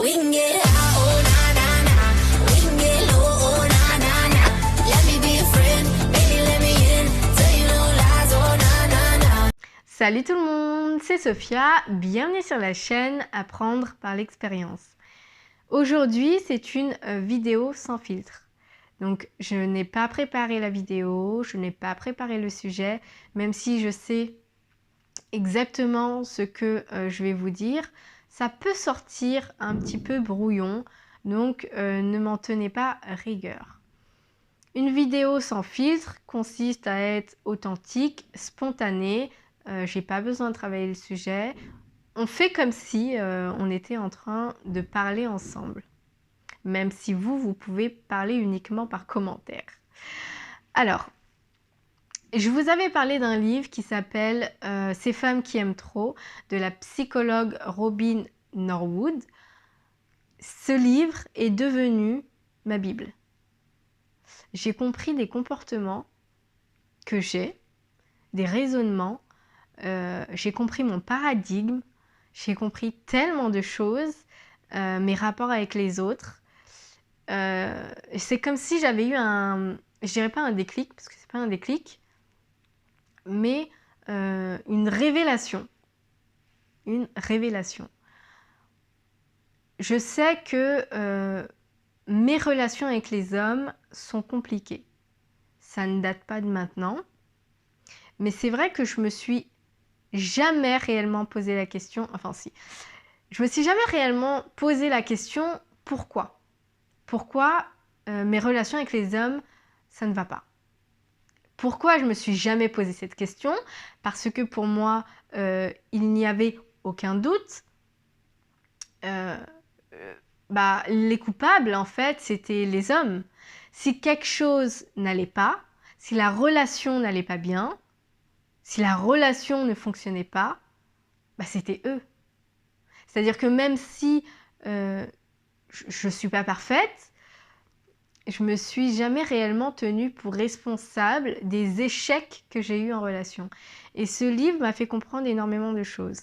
We can get high, oh na na na. We can get low, oh na na na. Let me be a friend, baby, let me in. Tell you no lies, oh na na na. Salut tout le monde, c'est Sophia, bienvenue sur la chaîne Apprendre par l'expérience. Aujourd'hui, c'est une vidéo sans filtre. Donc, je n'ai pas préparé la vidéo, je n'ai pas préparé le sujet, même si je sais exactement ce que je vais vous dire. Ça peut sortir un petit peu brouillon, donc ne m'en tenez pas rigueur. Une vidéo sans filtre consiste à être authentique, spontanée. J'ai pas besoin de travailler le sujet. On fait comme si on était en train de parler ensemble. Même si vous pouvez parler uniquement par commentaire. Alors, je vous avais parlé d'un livre qui s'appelle Ces femmes qui aiment trop, de la psychologue Robin Norwood. Ce livre est devenu ma Bible. J'ai compris des comportements que j'ai, des raisonnements, j'ai compris mon paradigme, j'ai compris tellement de choses, mes rapports avec les autres. C'est comme si j'avais eu je dirais pas un déclic, parce que c'est pas un déclic, mais une révélation. Une révélation. Je sais que mes relations avec les hommes sont compliquées. Ça ne date pas de maintenant. Mais c'est vrai que je me suis jamais réellement posé la question. Enfin si. Je me suis jamais réellement posé la question pourquoi. Pourquoi mes relations avec les hommes, ça ne va pas. Pourquoi je me suis jamais posé cette question? Parce que pour moi, il n'y avait aucun doute. Les coupables, en fait, c'était les hommes. Si quelque chose n'allait pas, si la relation n'allait pas bien, si la relation ne fonctionnait pas, c'était eux. C'est-à-dire que même si je ne suis pas parfaite, je me suis jamais réellement tenue pour responsable des échecs que j'ai eus en relation. Et ce livre m'a fait comprendre énormément de choses.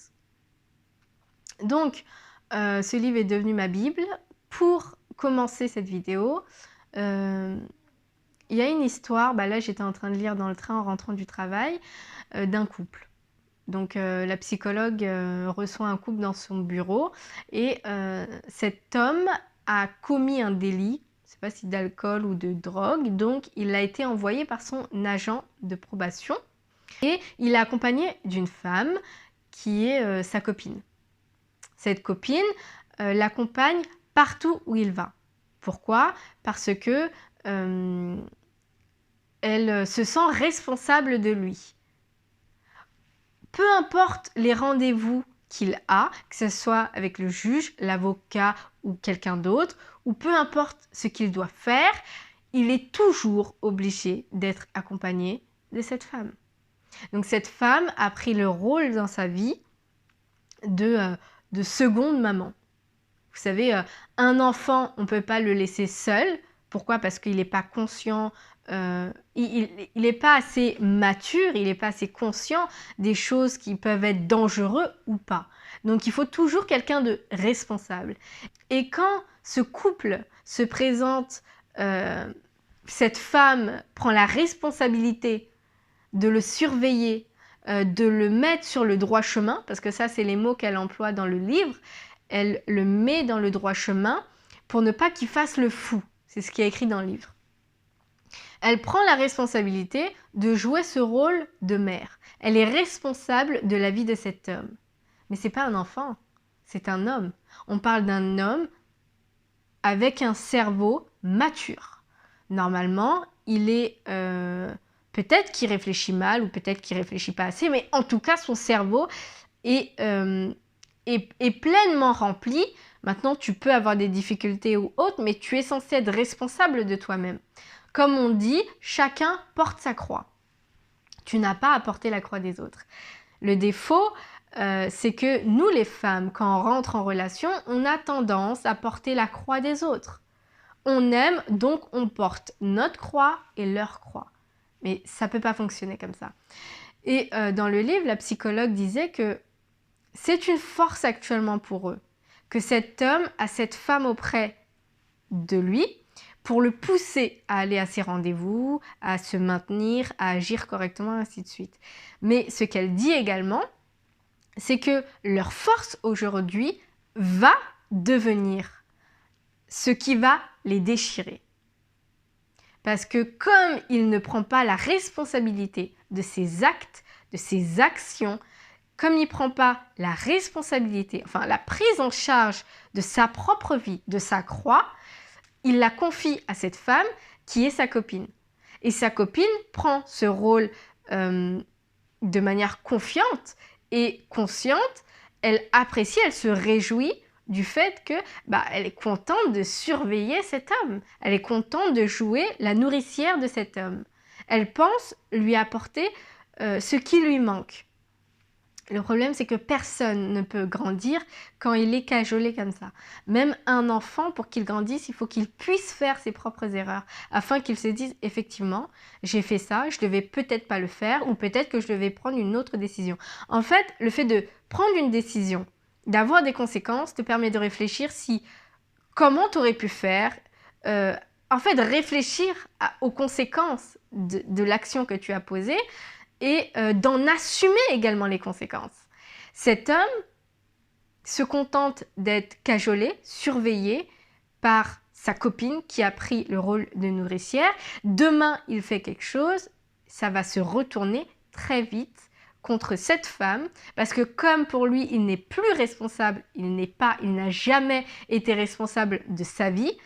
Donc, ce livre est devenu ma Bible. Pour commencer cette vidéo, il y a une histoire, là j'étais en train de lire dans le train en rentrant du travail, d'un couple. Donc la psychologue reçoit un couple dans son bureau et cet homme a commis un délit, je ne sais pas si d'alcool ou de drogue, donc il a été envoyé par son agent de probation et il est accompagné d'une femme qui est sa copine. Cette copine l'accompagne partout où il va. Pourquoi? Parce que elle se sent responsable de lui. Peu importe les rendez-vous qu'il a, que ce soit avec le juge, l'avocat ou quelqu'un d'autre, ou peu importe ce qu'il doit faire, il est toujours obligé d'être accompagné de cette femme. Donc cette femme a pris le rôle dans sa vie de seconde maman. Vous savez, un enfant, on ne peut pas le laisser seul. Pourquoi? Parce qu'il n'est pas conscient, il n'est pas assez mature, il n'est pas assez conscient des choses qui peuvent être dangereuses ou pas. Donc il faut toujours quelqu'un de responsable. Et quand ce couple se présente, cette femme prend la responsabilité de le surveiller, de le mettre sur le droit chemin, parce que ça c'est les mots qu'elle emploie dans le livre, elle le met dans le droit chemin pour ne pas qu'il fasse le fou. C'est ce qui est écrit dans le livre. Elle prend la responsabilité de jouer ce rôle de mère. Elle est responsable de la vie de cet homme. Mais ce n'est pas un enfant, c'est un homme. On parle d'un homme avec un cerveau mature. Normalement, il est... peut-être qu'il réfléchit mal ou peut-être qu'il ne réfléchit pas assez, mais en tout cas, son cerveau est pleinement rempli. Maintenant, tu peux avoir des difficultés ou autres, mais tu es censé être responsable de toi-même. Comme on dit, chacun porte sa croix. Tu n'as pas à porter la croix des autres. Le défaut, c'est que nous, les femmes, quand on rentre en relation, on a tendance à porter la croix des autres. On aime, donc on porte notre croix et leur croix. Mais ça ne peut pas fonctionner comme ça. Et dans le livre, la psychologue disait que c'est une force actuellement pour eux. que cet homme a cette femme auprès de lui pour le pousser à aller à ses rendez-vous, à se maintenir, à agir correctement, ainsi de suite. Mais ce qu'elle dit également, c'est que leur force aujourd'hui va devenir ce qui va les déchirer. Parce que comme il ne prend pas la responsabilité de ses actes, de ses actions, comme il ne prend pas la responsabilité, enfin la prise en charge de sa propre vie, de sa croix, il la confie à cette femme qui est sa copine. Et sa copine prend ce rôle de manière confiante et consciente. Elle apprécie, elle se réjouit du fait que elle est contente de surveiller cet homme. Elle est contente de jouer la nourricière de cet homme. Elle pense lui apporter ce qui lui manque. Le problème, c'est que personne ne peut grandir quand il est cajolé comme ça. Même un enfant, pour qu'il grandisse, il faut qu'il puisse faire ses propres erreurs, afin qu'il se dise, effectivement, j'ai fait ça, je devais peut-être pas le faire, ou peut-être que je devais prendre une autre décision. En fait, le fait de prendre une décision, d'avoir des conséquences, te permet de réfléchir comment tu aurais pu faire, en fait, réfléchir aux conséquences de l'action que tu as posée, et d'en assumer également les conséquences. Cet homme se contente d'être cajolé, surveillé par sa copine qui a pris le rôle de nourricière. Demain, il fait quelque chose, ça va se retourner très vite contre cette femme, parce que comme pour lui, il n'est plus responsable, il n'a jamais été responsable de sa vie,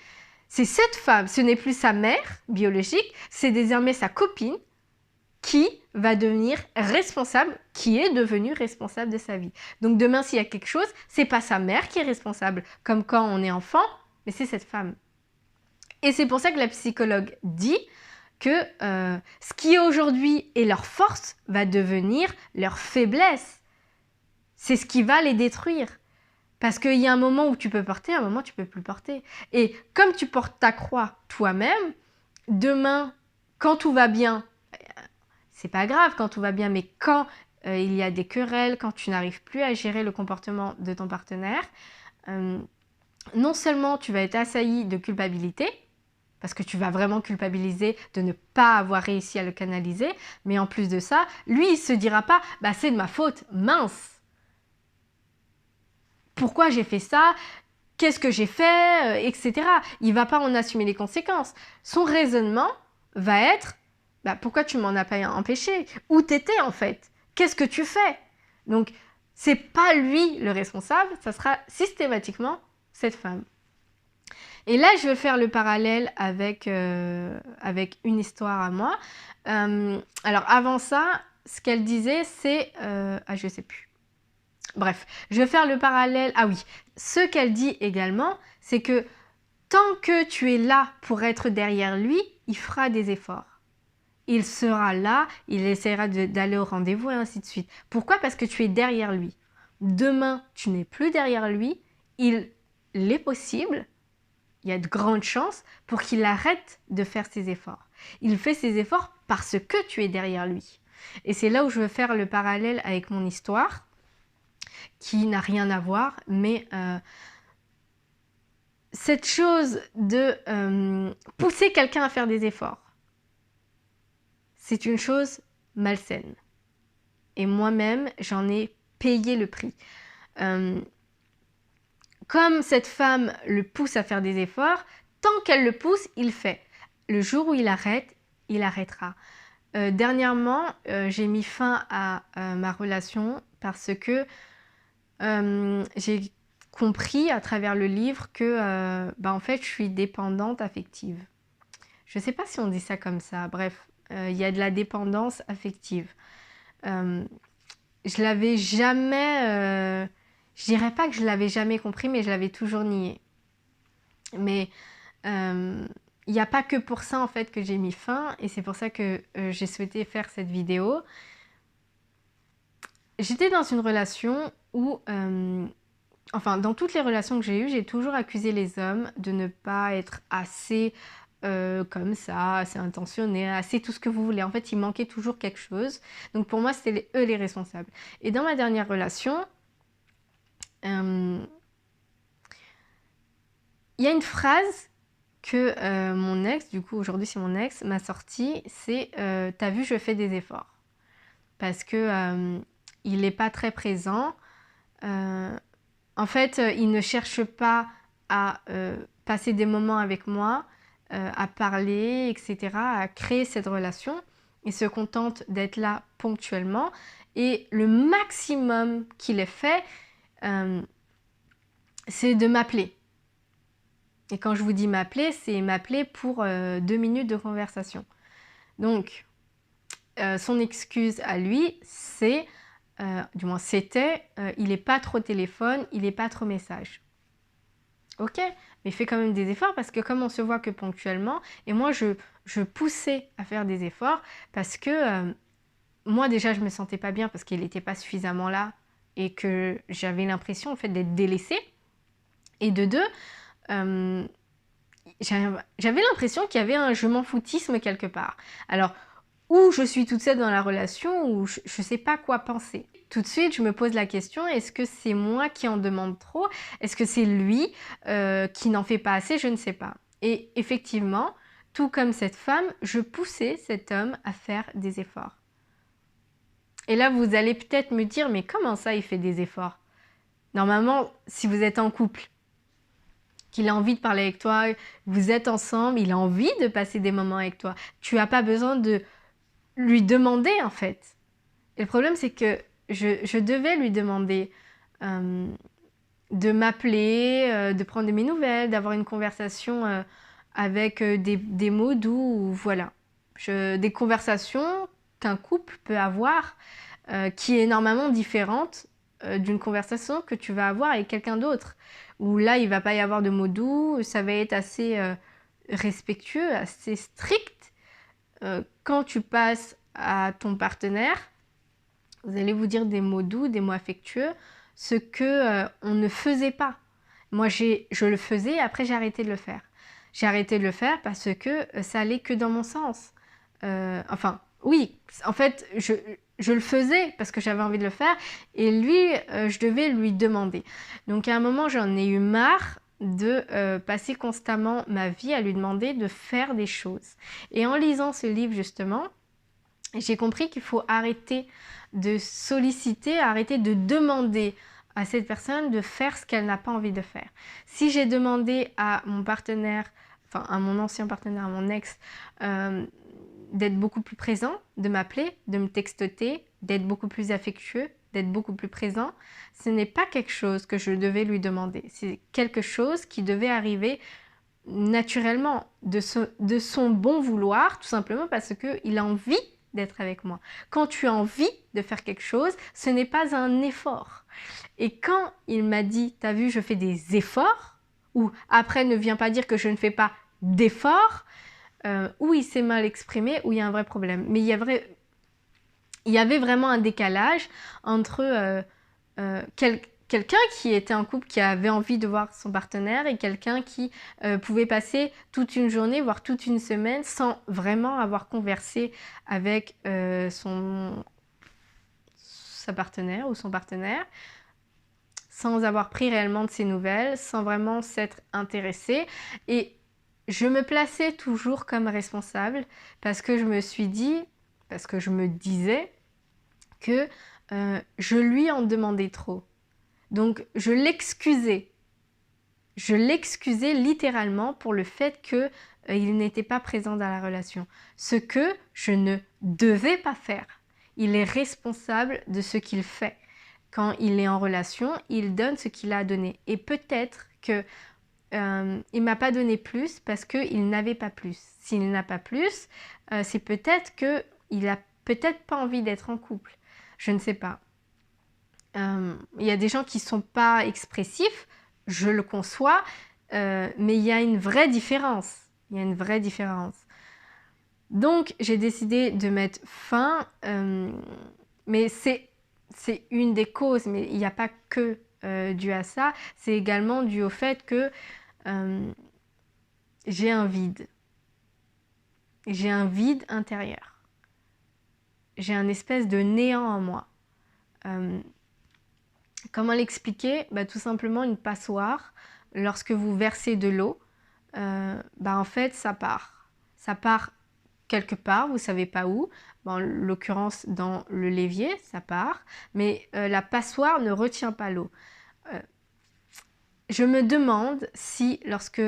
c'est cette femme, ce n'est plus sa mère biologique, c'est désormais sa copine qui va devenir responsable, qui est devenue responsable de sa vie. Donc demain, s'il y a quelque chose, c'est pas sa mère qui est responsable, comme quand on est enfant, mais c'est cette femme. Et c'est pour ça que la psychologue dit que ce qui aujourd'hui est leur force va devenir leur faiblesse. C'est ce qui va les détruire. Parce qu'il y a un moment où tu peux porter, un moment où tu peux plus porter. Et comme tu portes ta croix toi-même, demain, quand tout va bien, c'est pas grave quand tout va bien, mais quand il y a des querelles, quand tu n'arrives plus à gérer le comportement de ton partenaire, non seulement tu vas être assailli de culpabilité, parce que tu vas vraiment culpabiliser de ne pas avoir réussi à le canaliser, mais en plus de ça, lui, il ne se dira pas « c'est de ma faute, mince ! Pourquoi j'ai fait ça ? Qu'est-ce que j'ai fait ?» etc. Il ne va pas en assumer les conséquences. Son raisonnement va être pourquoi tu m'en as pas empêché? Où t'étais en fait? Qu'est-ce que tu fais? Donc, c'est pas lui le responsable, ça sera systématiquement cette femme. Et là, je vais faire le parallèle avec une histoire à moi. Alors, avant ça, ce qu'elle disait, c'est... je sais plus. Bref, je vais faire le parallèle... Ah oui, ce qu'elle dit également, c'est que tant que tu es là pour être derrière lui, il fera des efforts. Il sera là, il essaiera d'aller au rendez-vous et ainsi de suite. Pourquoi? Parce que tu es derrière lui. Demain, tu n'es plus derrière lui, il est possible, il y a de grandes chances pour qu'il arrête de faire ses efforts. Il fait ses efforts parce que tu es derrière lui. Et c'est là où je veux faire le parallèle avec mon histoire, qui n'a rien à voir, mais cette chose de pousser quelqu'un à faire des efforts, c'est une chose malsaine. Et moi-même, j'en ai payé le prix. Comme cette femme le pousse à faire des efforts, tant qu'elle le pousse, il fait. Le jour où il arrête, il arrêtera. Dernièrement, j'ai mis fin à ma relation parce que j'ai compris à travers le livre que en fait, je suis dépendante affective. Je ne sais pas si on dit ça comme ça, bref. Il y a de la dépendance affective. Je l'avais jamais... je dirais pas que je l'avais jamais compris, mais je l'avais toujours nié. Mais il n'y a pas que pour ça en fait que j'ai mis fin, et c'est pour ça que j'ai souhaité faire cette vidéo. J'étais dans une relation où... enfin, dans toutes les relations que j'ai eues, j'ai toujours accusé les hommes de ne pas être assez... comme ça, assez intentionné, assez tout ce que vous voulez. En fait, il manquait toujours quelque chose. Donc pour moi, c'était eux les responsables. Et dans ma dernière relation, il y a une phrase que mon ex, du coup aujourd'hui c'est mon ex, m'a sortie, c'est t'as vu, je fais des efforts. Parce que il n'est pas très présent. En fait, il ne cherche pas à passer des moments avec moi, à parler, etc., à créer cette relation. Il se contente d'être là ponctuellement. Et le maximum qu'il ait fait, c'est de m'appeler. Et quand je vous dis m'appeler, c'est m'appeler pour 2 minutes de conversation. Donc, son excuse à lui, c'est, du moins c'était, il n'est pas trop téléphone, il n'est pas trop message. Ok, mais il fait quand même des efforts parce que comme on se voit que ponctuellement, et moi je poussais à faire des efforts parce que moi déjà je me sentais pas bien parce qu'il n'était pas suffisamment là et que j'avais l'impression en fait d'être délaissée. Et de deux, euh, j'avais l'impression qu'il y avait un je m'en foutisme quelque part. Alors, ou je suis toute seule dans la relation, ou je ne sais pas quoi penser. Tout de suite, je me pose la question, est-ce que c'est moi qui en demande trop? Est-ce que c'est lui qui n'en fait pas assez? Je ne sais pas. Et effectivement, tout comme cette femme, je poussais cet homme à faire des efforts. Et là, vous allez peut-être me dire, mais comment ça, il fait des efforts? Normalement, si vous êtes en couple, qu'il a envie de parler avec toi, vous êtes ensemble, il a envie de passer des moments avec toi. Tu n'as pas besoin de lui demander, en fait. Et le problème, c'est que je devais lui demander de m'appeler, de prendre de mes nouvelles, d'avoir une conversation avec des mots doux, ou voilà. Des conversations qu'un couple peut avoir qui est normalement différente d'une conversation que tu vas avoir avec quelqu'un d'autre. Où là, il va pas y avoir de mots doux, ça va être assez respectueux, assez strict. Quand tu passes à ton partenaire, vous allez vous dire des mots doux, des mots affectueux, ce que on ne faisait pas. Moi, je le faisais, après j'ai arrêté de le faire. J'ai arrêté de le faire parce que ça allait que dans mon sens. Enfin, oui, en fait, je le faisais parce que j'avais envie de le faire et lui, je devais lui demander. Donc à un moment, j'en ai eu marre de passer constamment ma vie à lui demander de faire des choses. Et en lisant ce livre, justement, j'ai compris qu'il faut arrêter de solliciter, arrêter de demander à cette personne de faire ce qu'elle n'a pas envie de faire. Si j'ai demandé à mon partenaire, enfin à mon ancien partenaire, à mon ex, d'être beaucoup plus présent, de m'appeler, de me textoter, d'être beaucoup plus affectueux, d'être beaucoup plus présent, ce n'est pas quelque chose que je devais lui demander. C'est quelque chose qui devait arriver naturellement, de son bon vouloir, tout simplement parce qu'il a envie d'être avec moi. Quand tu as envie de faire quelque chose, ce n'est pas un effort. Et quand il m'a dit, t'as vu, je fais des efforts, ou après ne viens pas dire que je ne fais pas d'efforts, ou il s'est mal exprimé, ou il y a un vrai problème. Mais il y avait vraiment un décalage entre quelqu'un qui était en couple, qui avait envie de voir son partenaire, et quelqu'un qui pouvait passer toute une journée, voire toute une semaine, sans vraiment avoir conversé avec sa partenaire ou son partenaire, sans avoir pris réellement de ses nouvelles, sans vraiment s'être intéressé. Et je me plaçais toujours comme responsable parce que je me suis dit, parce que je me disais que je lui en demandais trop. Donc je l'excusais. Je l'excusais littéralement pour le fait qu'il n'était pas présent dans la relation. Ce que je ne devais pas faire. Il est responsable de ce qu'il fait. Quand il est en relation, il donne ce qu'il a donné. Et peut-être que il m'a pas donné plus parce qu'il n'avait pas plus. S'il n'a pas plus, c'est peut-être qu'il a peut-être pas envie d'être en couple. Je ne sais pas. Il y a des gens qui ne sont pas expressifs, je le conçois, mais il y a une vraie différence. Il y a une vraie différence. Donc, j'ai décidé de mettre fin, mais c'est une des causes, mais il n'y a pas que dû à ça. C'est également dû au fait que j'ai un vide. J'ai un vide intérieur. J'ai un espèce de néant en moi. Comment l'expliquer? Tout simplement une passoire lorsque vous versez de l'eau, en fait, ça part. Ça part quelque part, vous ne savez pas où. En l'occurrence, dans le l'évier, ça part. Mais la passoire ne retient pas l'eau. Je me demande si, lorsque...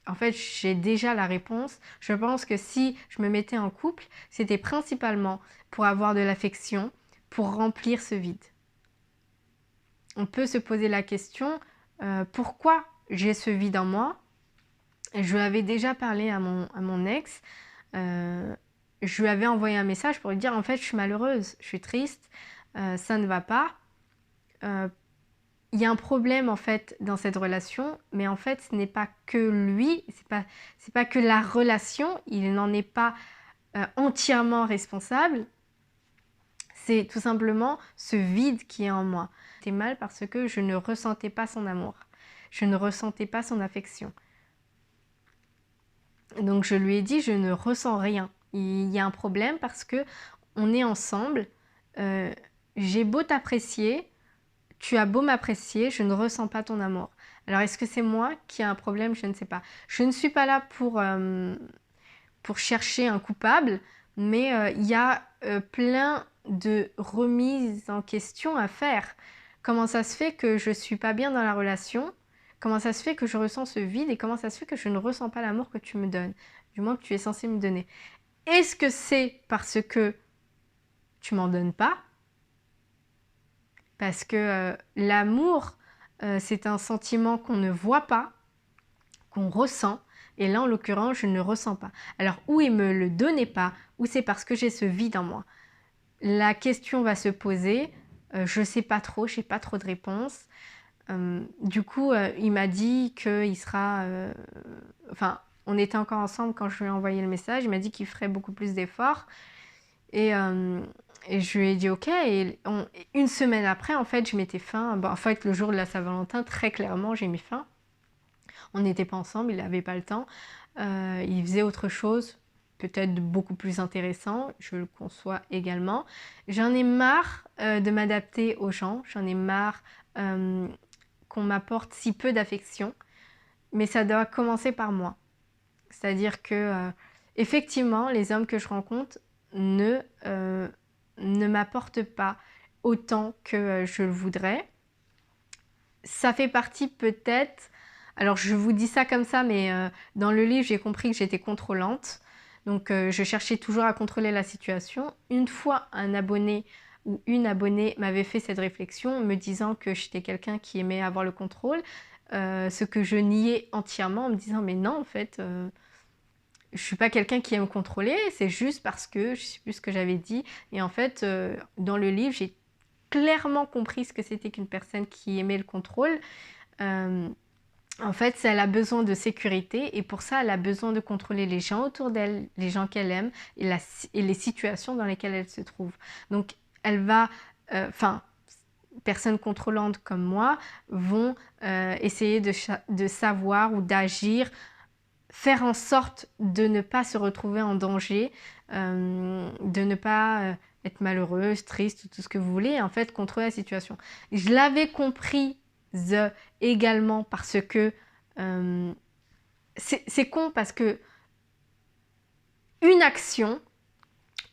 En fait, j'ai déjà la réponse. Je pense que si je me mettais en couple, c'était principalement pour avoir de l'affection, pour remplir ce vide. On peut se poser la question, pourquoi j'ai ce vide en moi? Je lui avais déjà parlé à mon ex. Je lui avais envoyé un message pour lui dire, en fait, je suis malheureuse, je suis triste, ça ne va pas. Il y a un problème en fait dans cette relation, mais en fait ce n'est pas que lui, c'est pas que la relation, il n'en est pas entièrement responsable. C'est tout simplement ce vide qui est en moi. C'était mal parce que je ne ressentais pas son amour, je ne ressentais pas son affection. Donc je lui ai dit, je ne ressens rien. Il y a un problème parce que on est ensemble. J'ai beau t'apprécier. Tu as beau m'apprécier, je ne ressens pas ton amour. Alors, est-ce que c'est moi qui ai un problème? Je ne sais pas. Je ne suis pas là pour chercher un coupable, mais il y a plein de remises en question à faire. Comment ça se fait que je ne suis pas bien dans la relation? Comment ça se fait que je ressens ce vide? Et comment ça se fait que je ne ressens pas l'amour que tu me donnes? Du moins que tu es censé me donner. Est-ce que c'est parce que tu m'en donnes pas? Parce que l'amour, c'est un sentiment qu'on ne voit pas, qu'on ressent. Et là, en l'occurrence, je ne ressens pas. Alors, ou il ne me le donnait pas, ou c'est parce que j'ai ce vide en moi. La question va se poser. Je ne sais pas trop, je n'ai pas trop de réponse. Du coup, il m'a dit qu'il sera... Enfin, on était encore ensemble quand je lui ai envoyé le message. Il m'a dit qu'il ferait beaucoup plus d'efforts. Et je lui ai dit ok, et une semaine après, en fait, je mettais fin. En fait, le jour de la Saint-Valentin, très clairement, j'ai mis fin. On n'était pas ensemble, il n'avait pas le temps. Il faisait autre chose, peut-être beaucoup plus intéressant, je le conçois également. J'en ai marre de m'adapter aux gens, j'en ai marre qu'on m'apporte si peu d'affection, mais ça doit commencer par moi. C'est-à-dire que, effectivement, les hommes que je rencontre ne m'apporte pas autant que je le voudrais. Ça fait partie peut-être... Alors je vous dis ça comme ça, mais dans le livre, j'ai compris que j'étais contrôlante. Donc je cherchais toujours à contrôler la situation. Une fois, un abonné ou une abonnée m'avait fait cette réflexion, me disant que j'étais quelqu'un qui aimait avoir le contrôle, ce que je niais entièrement en me disant « mais non, en fait... je suis pas quelqu'un qui aime contrôler, c'est juste parce que, je sais plus ce que j'avais dit. Et en fait, dans le livre, j'ai clairement compris ce que c'était qu'une personne qui aimait le contrôle. En fait, elle a besoin de sécurité et pour ça, elle a besoin de contrôler les gens autour d'elle, les gens qu'elle aime et les situations dans lesquelles elle se trouve. Donc, elle va... personnes contrôlantes comme moi vont essayer de savoir ou d'agir, faire en sorte de ne pas se retrouver en danger, de ne pas être malheureuse, triste, tout ce que vous voulez, et en fait contrôler la situation. Je l'avais compris également parce que c'est con parce que une action,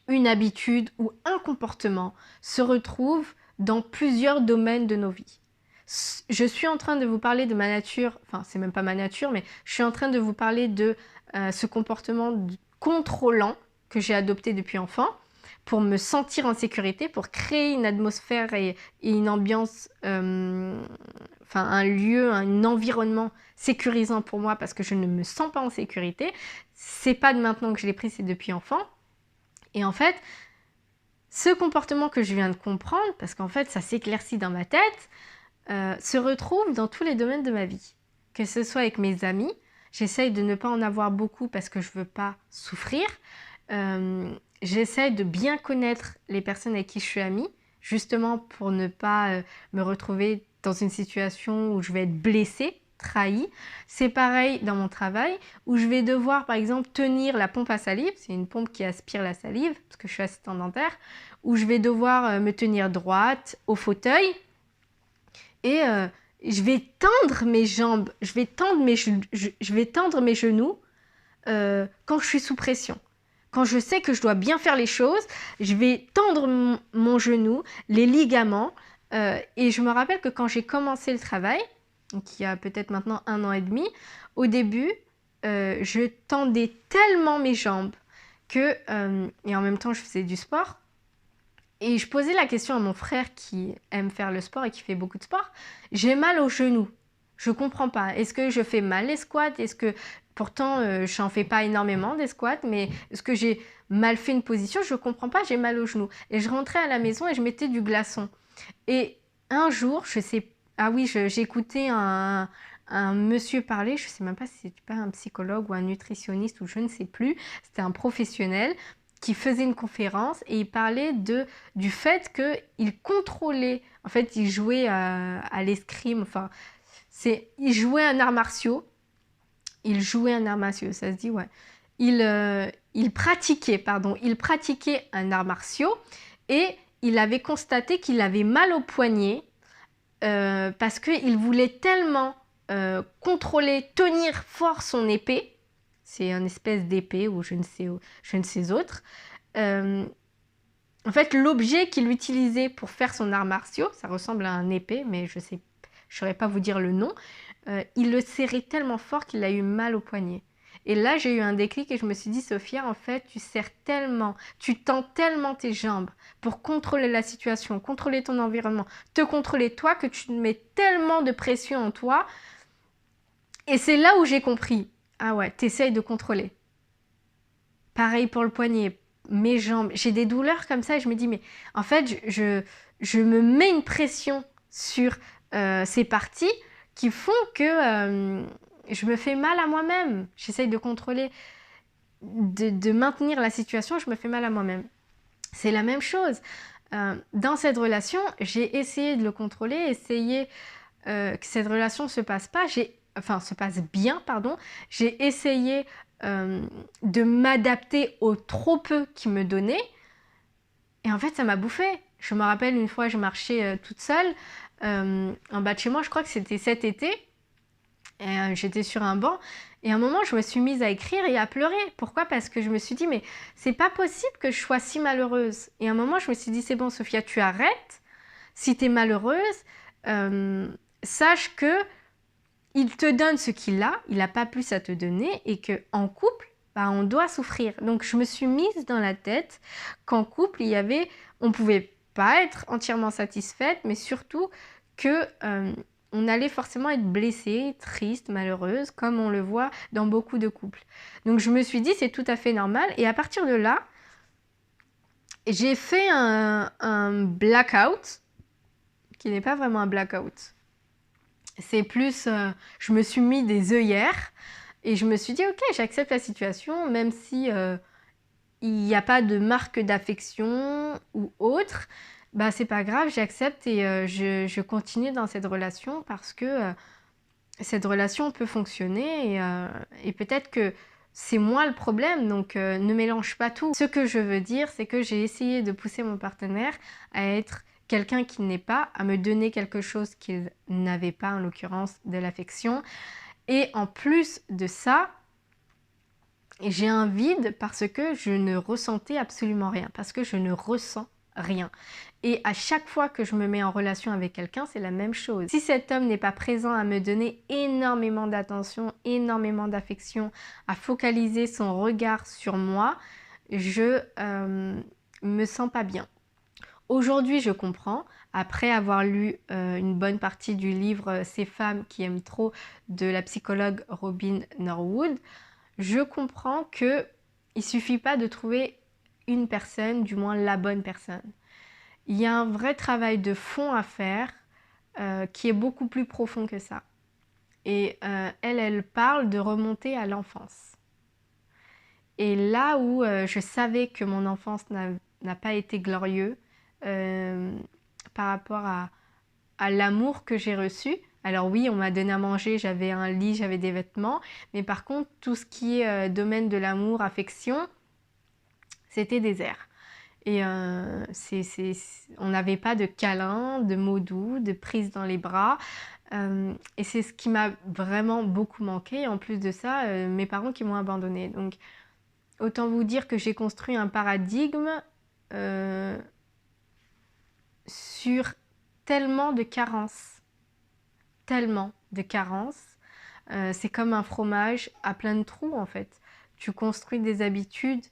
une habitude ou un comportement se retrouve dans plusieurs domaines de nos vies. Je suis en train de vous parler de ma nature, enfin c'est même pas ma nature, mais je suis en train de vous parler de ce comportement contrôlant que j'ai adopté depuis enfant pour me sentir en sécurité, pour créer une atmosphère et une ambiance, un lieu, un environnement sécurisant pour moi parce que je ne me sens pas en sécurité. C'est pas de maintenant que je l'ai pris, c'est depuis enfant. Et en fait, ce comportement que je viens de comprendre, parce qu'en fait ça s'éclaircit dans ma tête, se retrouve dans tous les domaines de ma vie. Que ce soit avec mes amis, j'essaye de ne pas en avoir beaucoup parce que je ne veux pas souffrir. J'essaye de bien connaître les personnes avec qui je suis amie, justement pour ne pas me retrouver dans une situation où je vais être blessée, trahie. C'est pareil dans mon travail, où je vais devoir par exemple tenir la pompe à salive, c'est une pompe qui aspire la salive, parce que je suis assistante dentaire, où je vais devoir me tenir droite au fauteuil, et je vais tendre mes jambes, je vais tendre mes genoux quand je suis sous pression. Quand je sais que je dois bien faire les choses, je vais tendre mon genou, les ligaments. Et je me rappelle que quand j'ai commencé le travail, donc il y a peut-être maintenant 1 an et demi, au début, je tendais tellement mes jambes que, et en même temps je faisais du sport, et je posais la question à mon frère qui aime faire le sport et qui fait beaucoup de sport, j'ai mal aux genoux, je comprends pas, est-ce que je fais mal les squats, est-ce que, pourtant j'en fais pas énormément des squats, mais est-ce que j'ai mal fait une position, je comprends pas, j'ai mal aux genoux. Et je rentrais à la maison et je mettais du glaçon. Et un jour, je sais, ah oui, j'écoutais un monsieur parler, je sais même pas si c'était pas un psychologue ou un nutritionniste ou je ne sais plus, c'était un professionnel qui faisait une conférence et il parlait du fait qu'il contrôlait, en fait il jouait à l'escrime, enfin il jouait un art martiaux, ça se dit, ouais. Il pratiquait un art martiaux et il avait constaté qu'il avait mal au poignet parce qu'il voulait tellement contrôler, tenir fort son épée. C'est une espèce d'épée ou je ne sais autre. En fait, l'objet qu'il utilisait pour faire son art martiaux, ça ressemble à un épée, mais je ne saurais pas vous dire le nom. Il le serrait tellement fort qu'il a eu mal au poignet. Et là, j'ai eu un déclic et je me suis dit, Sophia, en fait, tu serres tellement, tu tends tellement tes jambes pour contrôler la situation, contrôler ton environnement, te contrôler toi, que tu mets tellement de pression en toi. Et c'est là où j'ai compris, ah ouais, t'essayes de contrôler. Pareil pour le poignet, mes jambes, j'ai des douleurs comme ça et je me dis, mais en fait, je me mets une pression sur ces parties qui font que je me fais mal à moi-même. J'essaye de contrôler, de maintenir la situation, je me fais mal à moi-même. C'est la même chose. Dans cette relation, j'ai essayé de le contrôler, essayé que cette relation se passe bien, pardon. J'ai essayé de m'adapter au trop peu qu'il me donnait. Et en fait, ça m'a bouffé. Je me rappelle une fois, je marchais toute seule en bas de chez moi, je crois que c'était cet été. Et j'étais sur un banc et à un moment je me suis mise à écrire et à pleurer. Pourquoi? Parce que je me suis dit mais c'est pas possible que je sois si malheureuse. Et à un moment je me suis dit c'est bon Sophia, tu arrêtes. Si tu es malheureuse, sache que il te donne ce qu'il a, il n'a pas plus à te donner et qu'en couple, bah, on doit souffrir. Donc je me suis mise dans la tête qu'en couple on pouvait pas être entièrement satisfaite, mais surtout que on allait forcément être blessée, triste, malheureuse, comme on le voit dans beaucoup de couples. Donc je me suis dit, c'est tout à fait normal. Et à partir de là, j'ai fait un blackout, qui n'est pas vraiment un blackout. C'est plus, je me suis mis des œillères et je me suis dit, ok, j'accepte la situation, même si il n'y a pas de marque d'affection ou autre. Bah, c'est pas grave, j'accepte et je continue dans cette relation parce que cette relation peut fonctionner et peut-être que c'est moi le problème, donc ne mélange pas tout. Ce que je veux dire, c'est que j'ai essayé de pousser mon partenaire à être quelqu'un qu'il n'est pas, à me donner quelque chose qu'il n'avait pas, en l'occurrence de l'affection. Et en plus de ça, j'ai un vide parce que je ne ressentais absolument rien, parce que je ne ressens rien. Et à chaque fois que je me mets en relation avec quelqu'un, c'est la même chose. Si cet homme n'est pas présent à me donner énormément d'attention, énormément d'affection, à focaliser son regard sur moi, je me sens pas bien. Aujourd'hui, je comprends, après avoir lu une bonne partie du livre Ces femmes qui aiment trop de la psychologue Robin Norwood, je comprends qu'il ne suffit pas de trouver une personne, du moins la bonne personne. Il y a un vrai travail de fond à faire qui est beaucoup plus profond que ça. Et elle parle de remonter à l'enfance. Et là où je savais que mon enfance n'a pas été glorieux par rapport à l'amour que j'ai reçu. Alors oui, on m'a donné à manger, j'avais un lit, j'avais des vêtements. Mais par contre, tout ce qui est domaine de l'amour, affection, c'était désert. Et on n'avait pas de câlins, de mots doux, de prise dans les bras. Et c'est ce qui m'a vraiment beaucoup manqué. En plus de ça, mes parents qui m'ont abandonnée. Donc, autant vous dire que j'ai construit un paradigme sur tellement de carences. Tellement de carences. C'est comme un fromage à plein de trous, en fait. Tu construis des habitudes,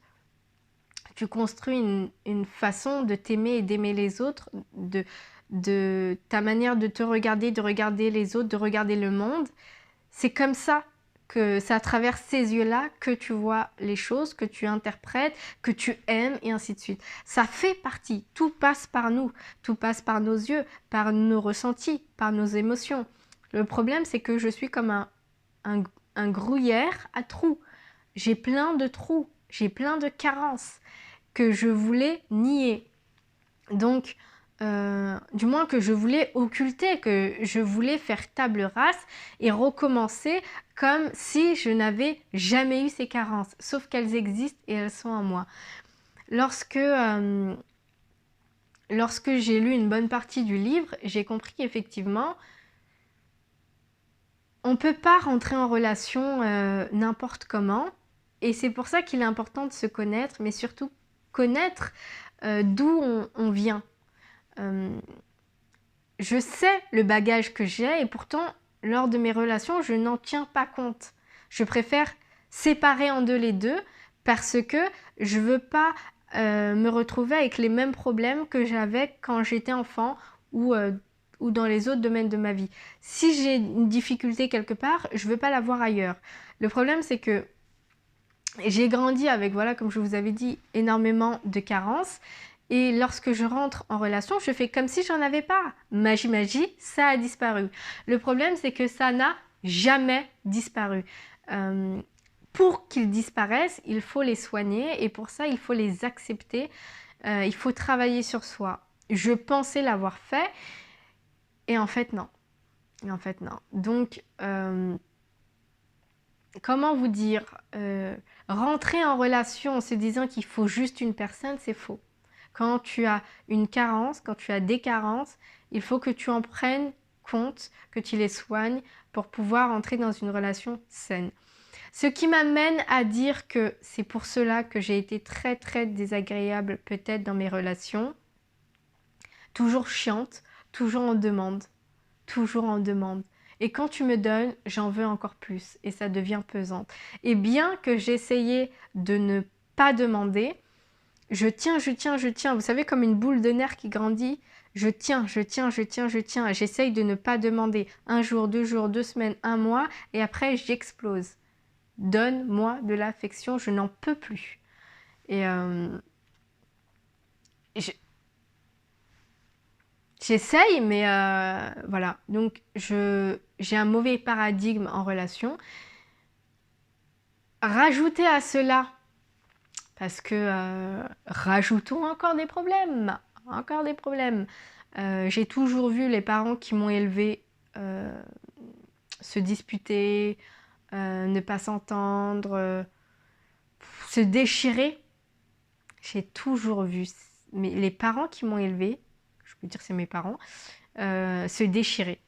tu construis une façon de t'aimer et d'aimer les autres, de ta manière de te regarder, de regarder les autres, de regarder le monde. C'est comme ça que c'est à travers ces yeux-là que tu vois les choses, que tu interprètes, que tu aimes et ainsi de suite. Ça fait partie, tout passe par nous, tout passe par nos yeux, par nos ressentis, par nos émotions. Le problème, c'est que je suis comme un gruyère à trous. J'ai plein de trous, j'ai plein de carences que je voulais nier. Donc, du moins que je voulais occulter, que je voulais faire table rase et recommencer comme si je n'avais jamais eu ces carences. Sauf qu'elles existent et elles sont en moi. Lorsque j'ai lu une bonne partie du livre, j'ai compris qu'effectivement, on ne peut pas rentrer en relation n'importe comment. Et c'est pour ça qu'il est important de se connaître, mais surtout connaître d'où on vient. Je sais le bagage que j'ai et pourtant, lors de mes relations, je n'en tiens pas compte. Je préfère séparer en deux les deux parce que je ne veux pas me retrouver avec les mêmes problèmes que j'avais quand j'étais enfant ou dans les autres domaines de ma vie. Si j'ai une difficulté quelque part, je ne veux pas la voir ailleurs. Le problème, c'est que j'ai grandi avec, voilà, comme je vous avais dit, énormément de carences. Et lorsque je rentre en relation, je fais comme si j'en avais pas. Magie, ça a disparu. Le problème, c'est que ça n'a jamais disparu. Pour qu'ils disparaissent, il faut les soigner et pour ça, il faut les accepter. Il faut travailler sur soi. Je pensais l'avoir fait et en fait, non. Donc, comment vous dire, rentrer en relation en se disant qu'il faut juste une personne, c'est faux. Quand tu as une carence, quand tu as des carences, il faut que tu en prennes compte, que tu les soignes pour pouvoir entrer dans une relation saine. Ce qui m'amène à dire que c'est pour cela que j'ai été très très désagréable peut-être dans mes relations. Toujours chiante, toujours en demande. Et quand tu me donnes, j'en veux encore plus et ça devient pesant. Et bien que j'essayais de ne pas demander, je tiens. Vous savez, comme une boule de nerfs qui grandit. Je tiens. J'essaye de ne pas demander 1 jour, 2 jours, 2 semaines, 1 mois. Et après, j'explose. Donne-moi de l'affection, je n'en peux plus. Et j'essaye, mais voilà. Donc, j'ai un mauvais paradigme en relation. Rajoutez à cela, parce que rajoutons encore des problèmes. J'ai toujours vu les parents qui m'ont élevée se disputer, ne pas s'entendre, se déchirer. J'ai toujours vu les parents qui m'ont élevée, je peux dire que c'est mes parents, se déchirer.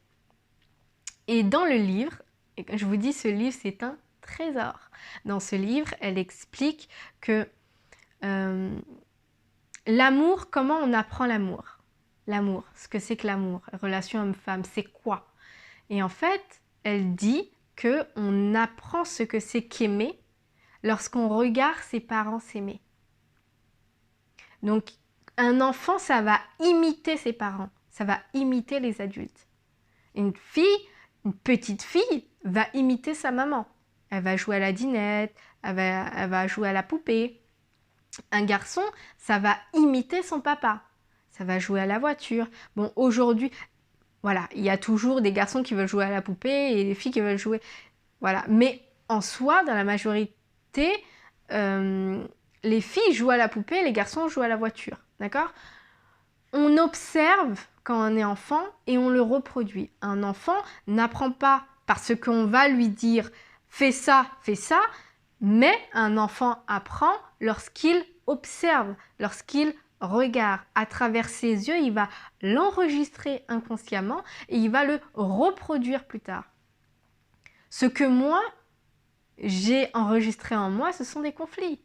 Et dans le livre, et je vous dis, ce livre, c'est un trésor. Dans ce livre, elle explique que l'amour, comment on apprend l'amour. L'amour, ce que c'est que l'amour, relation homme-femme, c'est quoi? Et en fait, elle dit qu'on apprend ce que c'est qu'aimer lorsqu'on regarde ses parents s'aimer. Donc, un enfant, ça va imiter ses parents, ça va imiter les adultes. Une petite fille, va imiter sa maman. Elle va jouer à la dinette, elle va jouer à la poupée. Un garçon, ça va imiter son papa. Ça va jouer à la voiture. Bon, aujourd'hui, voilà, il y a toujours des garçons qui veulent jouer à la poupée et des filles qui veulent jouer... Voilà. Mais en soi, dans la majorité, les filles jouent à la poupée, les garçons jouent à la voiture. D'accord? On observe quand on est enfant et on le reproduit. Un enfant n'apprend pas parce qu'on va lui dire « fais ça », mais un enfant apprend lorsqu'il observe, lorsqu'il regard à travers ses yeux, il va l'enregistrer inconsciemment et il va le reproduire plus tard. Ce que moi, j'ai enregistré en moi, ce sont des conflits.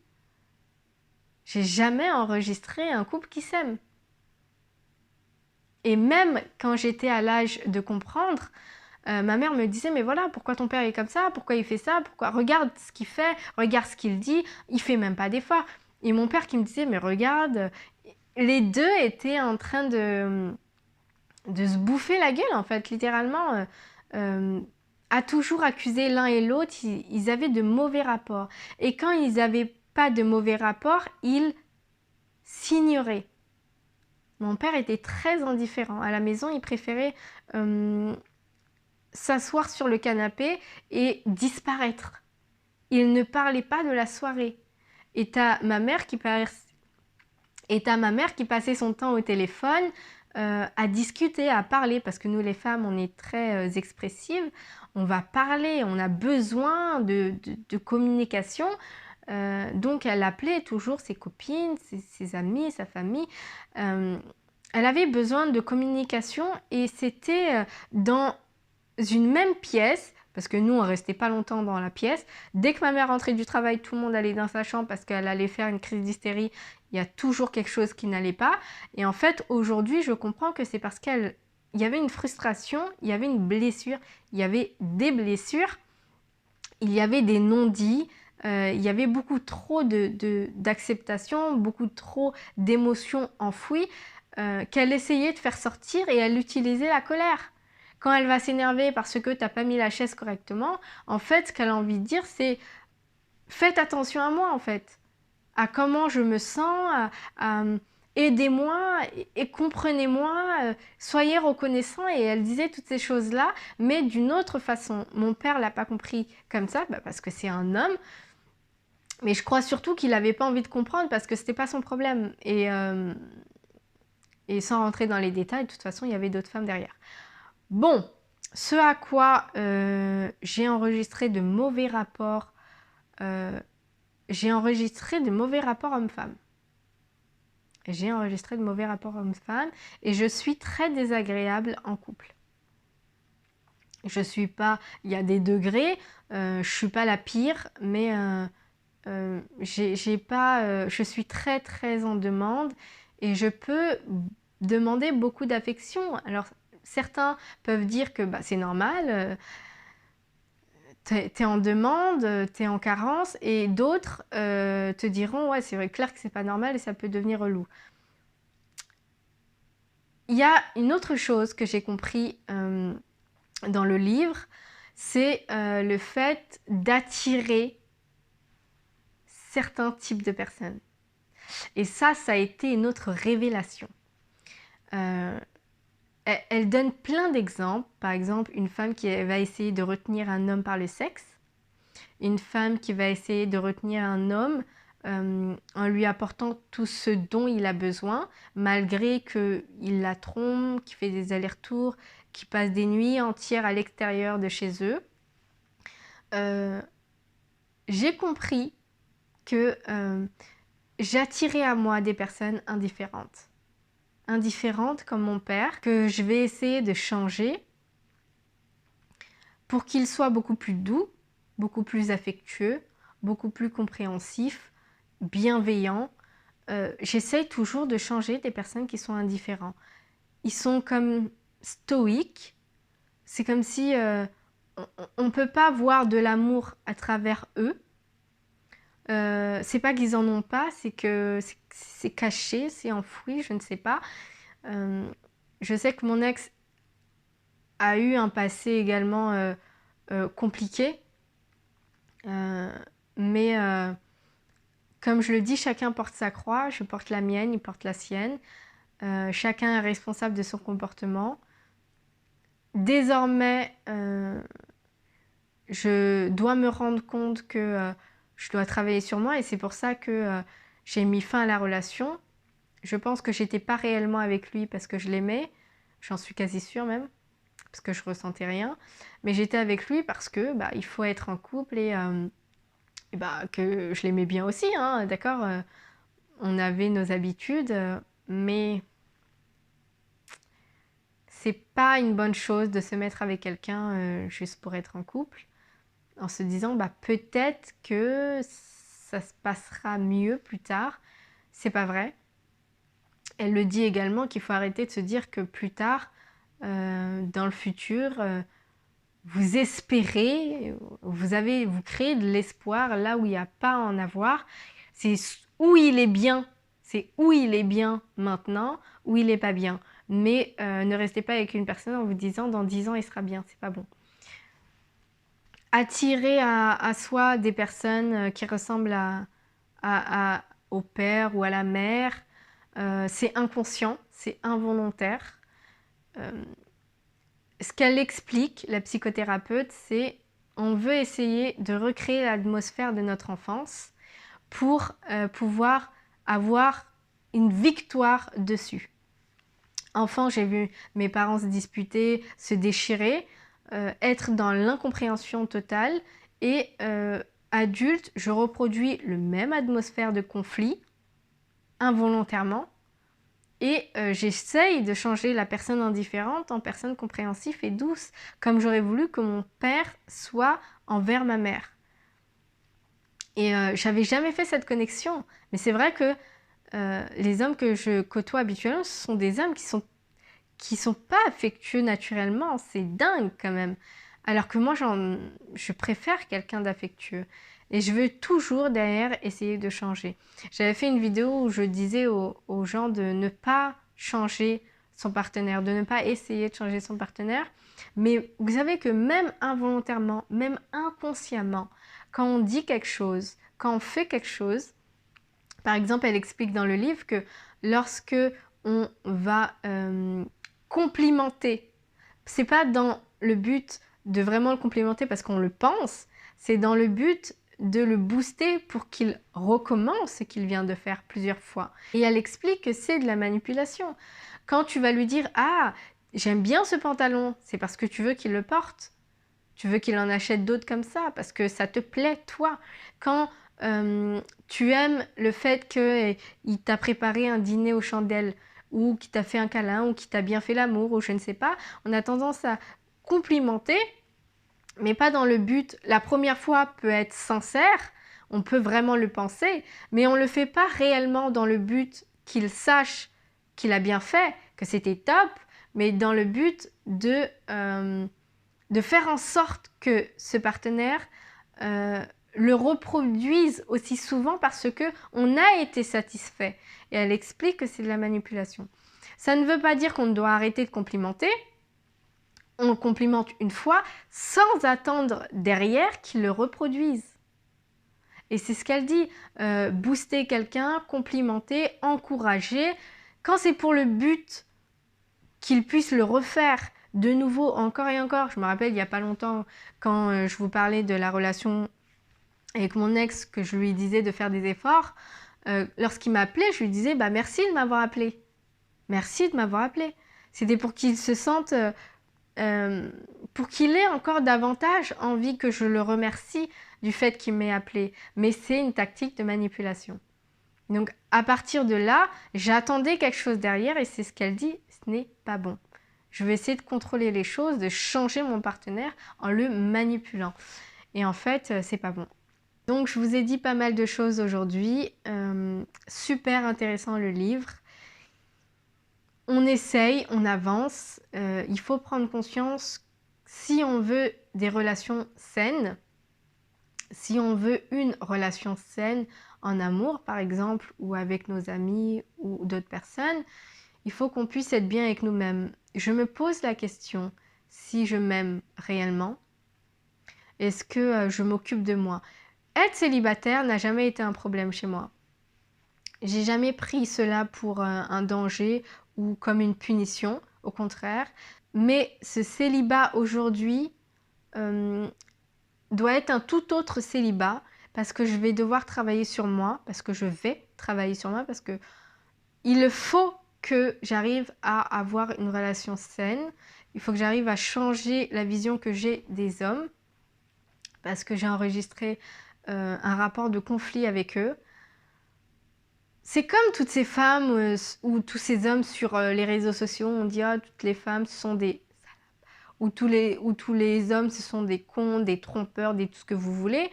J'ai jamais enregistré un couple qui s'aime. Et même quand j'étais à l'âge de comprendre, ma mère me disait, mais voilà, pourquoi ton père est comme ça? Pourquoi il fait ça? Pourquoi? Regarde ce qu'il fait, regarde ce qu'il dit, il fait même pas d'efforts. Et mon père qui me disait, mais regarde, les deux étaient en train de se bouffer la gueule, en fait, littéralement, à toujours accuser l'un et l'autre, ils avaient de mauvais rapports. Et quand ils n'avaient pas de mauvais rapports, ils s'ignoraient. Mon père était très indifférent. À la maison, il préférait s'asseoir sur le canapé et disparaître. Il ne parlait pas de la soirée. Et t'as ma mère qui passait son temps au téléphone à discuter, à parler, parce que nous les femmes, on est très expressives. On va parler, on a besoin de communication. Donc elle appelait toujours ses copines, ses amis, sa famille. Elle avait besoin de communication et c'était dans une même pièce, parce que nous on restait pas longtemps dans la pièce. Dès que ma mère rentrait du travail, tout le monde allait dans sa chambre parce qu'elle allait faire une crise d'hystérie. Il y a toujours quelque chose qui n'allait pas. Et en fait, aujourd'hui, je comprends que c'est parce qu'il y avait une frustration, il y avait une blessure, il y avait des blessures, il y avait des non-dits. Il y avait beaucoup trop d'acceptation, beaucoup trop d'émotions enfouies qu'elle essayait de faire sortir et elle utilisait la colère. Quand elle va s'énerver parce que tu n'as pas mis la chaise correctement, en fait, ce qu'elle a envie de dire, c'est faites attention à moi, en fait, à comment je me sens, aidez-moi et comprenez-moi, soyez reconnaissant. Et elle disait toutes ces choses-là, mais d'une autre façon. Mon père l'a pas compris comme ça, parce que c'est un homme. Mais je crois surtout qu'il n'avait pas envie de comprendre parce que c'était pas son problème. Et sans rentrer dans les détails, de toute façon, il y avait d'autres femmes derrière. Bon, ce à quoi j'ai enregistré de mauvais rapports, hommes-femmes. J'ai enregistré de mauvais rapports hommes-femmes et je suis très désagréable en couple. Je suis pas, il y a des degrés, je suis pas la pire, mais je suis très très en demande et je peux demander beaucoup d'affection. Alors certains peuvent dire que c'est normal, t'es en demande, t'es en carence, et d'autres te diront ouais c'est vrai, clair que c'est pas normal et ça peut devenir relou. Il y a une autre chose que j'ai compris dans le livre, c'est le fait d'attirer certains types de personnes. Et ça a été une autre révélation. Elle donne plein d'exemples. Par exemple, une femme qui va essayer de retenir un homme par le sexe. Une femme qui va essayer de retenir un homme en lui apportant tout ce dont il a besoin, malgré qu'il la trompe, qu'il fait des allers-retours, qu'il passe des nuits entières à l'extérieur de chez eux. J'ai compris que j'attirais à moi des personnes indifférentes. Indifférentes comme mon père, que je vais essayer de changer pour qu'il soit beaucoup plus doux, beaucoup plus affectueux, beaucoup plus compréhensif, bienveillant. J'essaye toujours de changer des personnes qui sont indifférents. Ils sont comme stoïques. C'est comme si on ne peut pas voir de l'amour à travers eux. C'est pas qu'ils en ont pas, c'est que c'est caché, c'est enfoui, je ne sais pas. Je sais que mon ex a eu un passé également compliqué, mais comme je le dis, chacun porte sa croix, je porte la mienne, il porte la sienne. Chacun est responsable de son comportement. Désormais, je dois me rendre compte que je dois travailler sur moi et c'est pour ça que j'ai mis fin à la relation. Je pense que j'étais pas réellement avec lui parce que je l'aimais, j'en suis quasi sûre même, parce que je ressentais rien. Mais j'étais avec lui parce que il faut être en couple et que je l'aimais bien aussi, hein, d'accord. on avait nos habitudes, mais c'est pas une bonne chose de se mettre avec quelqu'un juste pour être en couple, en se disant bah peut-être que ça se passera mieux plus tard. C'est pas vrai. Elle le dit également qu'il faut arrêter de se dire que plus tard, dans le futur, vous espérez, vous créez de l'espoir là où il n'y a pas à en avoir. C'est où il est bien, c'est où il est bien maintenant, où il n'est pas bien. Mais ne restez pas avec une personne en vous disant dans 10 ans il sera bien, c'est pas bon. Attirer à soi des personnes qui ressemblent au père ou à la mère, c'est inconscient, c'est involontaire. Ce qu'elle explique, la psychothérapeute, c'est on veut essayer de recréer l'atmosphère de notre enfance pour pouvoir avoir une victoire dessus. Enfant, j'ai vu mes parents se disputer, se déchirer, être dans l'incompréhension totale, et adulte, je reproduis le même atmosphère de conflit involontairement, et j'essaye de changer la personne indifférente en personne compréhensive et douce, comme j'aurais voulu que mon père soit envers ma mère. Et j'avais jamais fait cette connexion, mais c'est vrai que les hommes que je côtoie habituellement, ce sont des hommes qui sont pas affectueux naturellement, c'est dingue quand même. Alors que moi, je préfère quelqu'un d'affectueux. Et je veux toujours derrière essayer de changer. J'avais fait une vidéo où je disais aux gens de ne pas changer son partenaire, de ne pas essayer de changer son partenaire. Mais vous savez que même involontairement, même inconsciemment, quand on dit quelque chose, quand on fait quelque chose, par exemple, elle explique dans le livre que lorsque on va complimenter, c'est pas dans le but de vraiment le complimenter parce qu'on le pense, c'est dans le but de le booster pour qu'il recommence ce qu'il vient de faire plusieurs fois. Et elle explique que c'est de la manipulation. Quand tu vas lui dire « Ah, j'aime bien ce pantalon », c'est parce que tu veux qu'il le porte. Tu veux qu'il en achète d'autres comme ça, parce que ça te plaît, toi. Quand tu aimes le fait qu'il t'a préparé un dîner aux chandelles, ou qu'il t'a fait un câlin, ou qu'il t'a bien fait l'amour, ou je ne sais pas, on a tendance à complimenter, mais pas dans le but. La première fois peut être sincère, on peut vraiment le penser, mais on ne le fait pas réellement dans le but qu'il sache qu'il a bien fait, que c'était top, mais dans le but de faire en sorte que ce partenaire le reproduise aussi souvent parce qu'on a été satisfait. Et elle explique que c'est de la manipulation. Ça ne veut pas dire qu'on doit arrêter de complimenter. On le complimente une fois sans attendre derrière qu'il le reproduise. Et c'est ce qu'elle dit, booster quelqu'un, complimenter, encourager, quand c'est pour le but qu'il puisse le refaire de nouveau encore et encore. Je me rappelle il n'y a pas longtemps quand je vous parlais de la relation avec mon ex, que je lui disais de faire des efforts. Lorsqu'il m'appelait, je lui disais bah, merci de m'avoir appelé. Merci de m'avoir appelé. C'était pour qu'il se sente... pour qu'il ait encore davantage envie que je le remercie du fait qu'il m'ait appelé. Mais c'est une tactique de manipulation. Donc à partir de là, j'attendais quelque chose derrière et c'est ce qu'elle dit, ce n'est pas bon. Je vais essayer de contrôler les choses, de changer mon partenaire en le manipulant. Et en fait, c'est pas bon. Donc je vous ai dit pas mal de choses aujourd'hui. Super intéressant le livre. On essaye, on avance. Il faut prendre conscience, si on veut des relations saines, si on veut une relation saine en amour par exemple, ou avec nos amis ou d'autres personnes, il faut qu'on puisse être bien avec nous-mêmes. Je me pose la question, si je m'aime réellement, est-ce que je m'occupe de moi? Être célibataire n'a jamais été un problème chez moi. J'ai jamais pris cela pour un danger ou comme une punition, au contraire. Mais ce célibat aujourd'hui doit être un tout autre célibat parce que je vais devoir travailler sur moi, parce que il faut que j'arrive à avoir une relation saine. Il faut que j'arrive à changer la vision que j'ai des hommes parce que j'ai enregistré un rapport de conflit avec eux. C'est comme toutes ces femmes ou tous ces hommes sur les réseaux sociaux, on dit ah, toutes les femmes ce sont des ou tous les hommes ce sont des cons, des trompeurs, tout ce que vous voulez.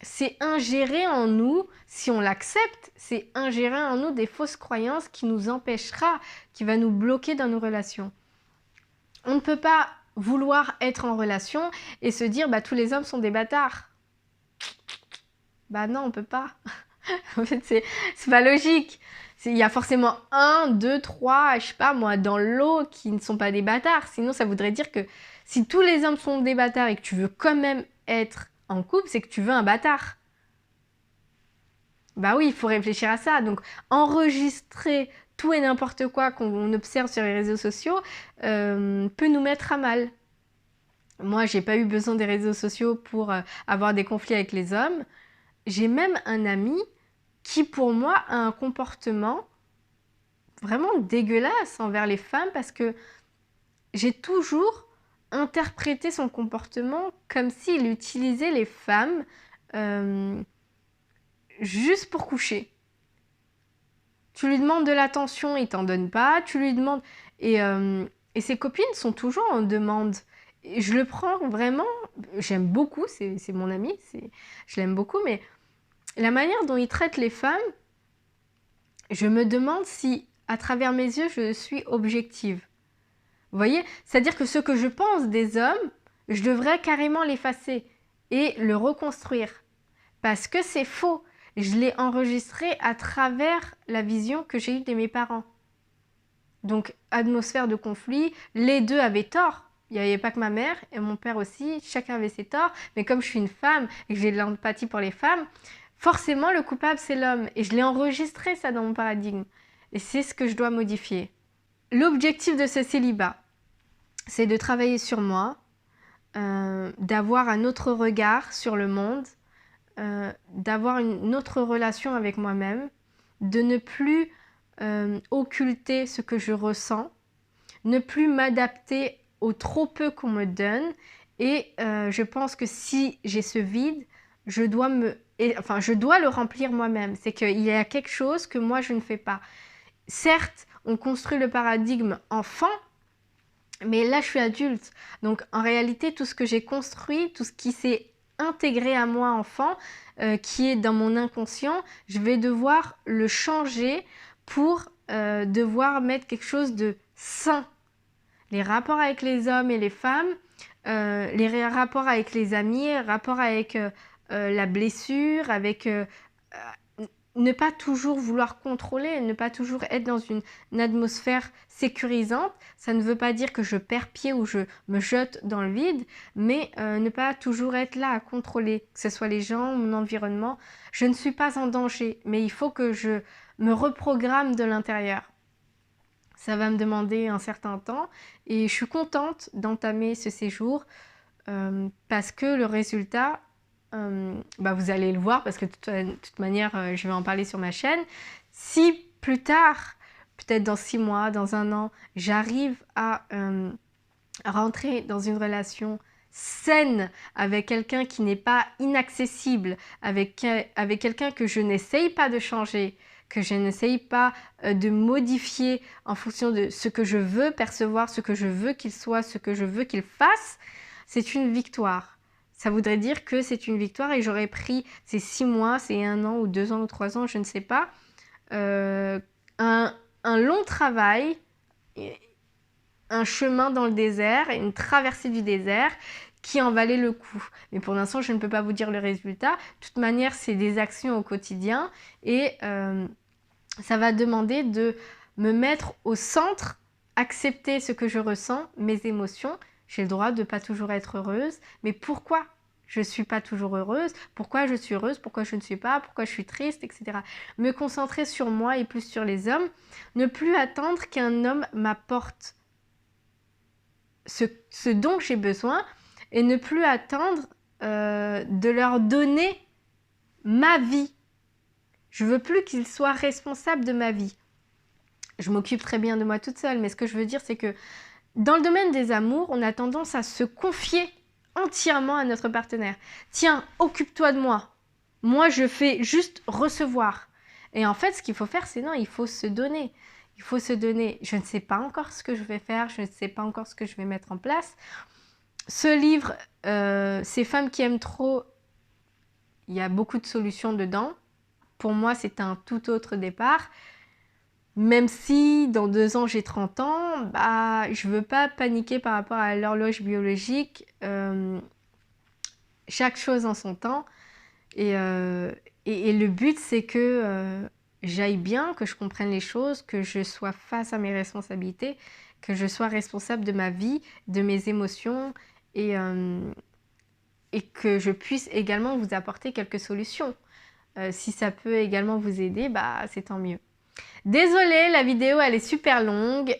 C'est ingérer en nous, si on l'accepte, c'est ingérer en nous des fausses croyances qui nous empêchera, qui va nous bloquer dans nos relations. On ne peut pas vouloir être en relation et se dire bah tous les hommes sont des bâtards. Bah non, on peut pas. En fait, c'est pas logique. Il y a forcément 1, 2, 3, je sais pas moi, dans l'eau qui ne sont pas des bâtards. Sinon, ça voudrait dire que si tous les hommes sont des bâtards et que tu veux quand même être en couple, c'est que tu veux un bâtard. Bah oui, il faut réfléchir à ça. Donc, enregistrer tout et n'importe quoi qu'on observe sur les réseaux sociaux peut nous mettre à mal. Moi, j'ai pas eu besoin des réseaux sociaux pour avoir des conflits avec les hommes. J'ai même un ami qui, pour moi, a un comportement vraiment dégueulasse envers les femmes parce que j'ai toujours interprété son comportement comme s'il utilisait les femmes juste pour coucher. Tu lui demandes de l'attention, il t'en donne pas. Tu lui demandes... Et ses copines sont toujours en demande. Et je le prends vraiment... J'aime beaucoup, c'est mon ami, je l'aime beaucoup, mais la manière dont il traite les femmes, je me demande si, à travers mes yeux, je suis objective. Vous voyez? C'est-à-dire que ce que je pense des hommes, je devrais carrément l'effacer et le reconstruire. Parce que c'est faux. Je l'ai enregistré à travers la vision que j'ai eue de mes parents. Donc, atmosphère de conflit, les deux avaient tort. Il n'y avait pas que ma mère et mon père aussi, chacun avait ses torts. Mais comme je suis une femme et que j'ai de l'empathie pour les femmes, forcément le coupable c'est l'homme. Et je l'ai enregistré ça dans mon paradigme. Et c'est ce que je dois modifier. L'objectif de ce célibat, c'est de travailler sur moi, d'avoir un autre regard sur le monde, d'avoir une autre relation avec moi-même, de ne plus occulter ce que je ressens, ne plus m'adapter au trop peu qu'on me donne. Et je pense que si j'ai ce vide, je dois le remplir moi-même. C'est qu'il y a quelque chose que moi je ne fais pas. Certes, on construit le paradigme enfant, mais là je suis adulte. Donc en réalité, tout ce que j'ai construit, tout ce qui s'est intégré à moi enfant, qui est dans mon inconscient, je vais devoir le changer pour devoir mettre quelque chose de sain. Les rapports avec les hommes et les femmes, les rapports avec les amis, les rapports avec la blessure, avec ne pas toujours vouloir contrôler, ne pas toujours être dans une atmosphère sécurisante. Ça ne veut pas dire que je perds pied ou je me jette dans le vide, mais ne pas toujours être là à contrôler, que ce soit les gens, mon environnement. Je ne suis pas en danger, mais il faut que je me reprogramme de l'intérieur. Ça va me demander un certain temps et je suis contente d'entamer ce séjour parce que le résultat, vous allez le voir parce que de toute manière, je vais en parler sur ma chaîne. Si plus tard, peut-être dans 6 mois, dans 1 an, j'arrive à rentrer dans une relation saine avec quelqu'un qui n'est pas inaccessible, avec quelqu'un que je n'essaye pas de changer, que je n'essaye pas de modifier en fonction de ce que je veux percevoir, ce que je veux qu'il soit, ce que je veux qu'il fasse, c'est une victoire. Ça voudrait dire que c'est une victoire et j'aurais pris ces 6 mois, ces 1 an ou 2 ans ou 3 ans, je ne sais pas, un long travail, un chemin dans le désert, une traversée du désert qui en valait le coup. Mais pour l'instant, je ne peux pas vous dire le résultat. De toute manière, c'est des actions au quotidien et ça va demander de me mettre au centre, accepter ce que je ressens, mes émotions. J'ai le droit de ne pas toujours être heureuse, mais pourquoi je ne suis pas toujours heureuse? Pourquoi je suis heureuse? Pourquoi je ne suis pas? Pourquoi je suis triste? Etc. Me concentrer sur moi et plus sur les hommes. Ne plus attendre qu'un homme m'apporte ce dont j'ai besoin et ne plus attendre de leur donner ma vie. Je veux plus qu'ils soient responsables de ma vie. Je m'occupe très bien de moi toute seule, mais ce que je veux dire, c'est que dans le domaine des amours, on a tendance à se confier entièrement à notre partenaire. Tiens, occupe-toi de moi. Moi, je fais juste recevoir. Et en fait, ce qu'il faut faire, c'est non, il faut se donner. Il faut se donner. Je ne sais pas encore ce que je vais faire, je ne sais pas encore ce que je vais mettre en place. Ce livre, Ces femmes qui aiment trop, il y a beaucoup de solutions dedans. Pour moi, c'est un tout autre départ. Même si dans 2 ans j'ai 30 ans, bah, je ne veux pas paniquer par rapport à l'horloge biologique. Chaque chose en son temps. Et le but, c'est que j'aille bien, que je comprenne les choses, que je sois face à mes responsabilités, que je sois responsable de ma vie, de mes émotions et que je puisse également vous apporter quelques solutions. Si ça peut également vous aider, bah, c'est tant mieux. Désolée, la vidéo elle est super longue.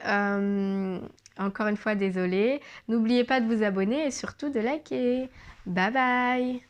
Encore une fois, désolée. N'oubliez pas de vous abonner et surtout de liker. Bye bye!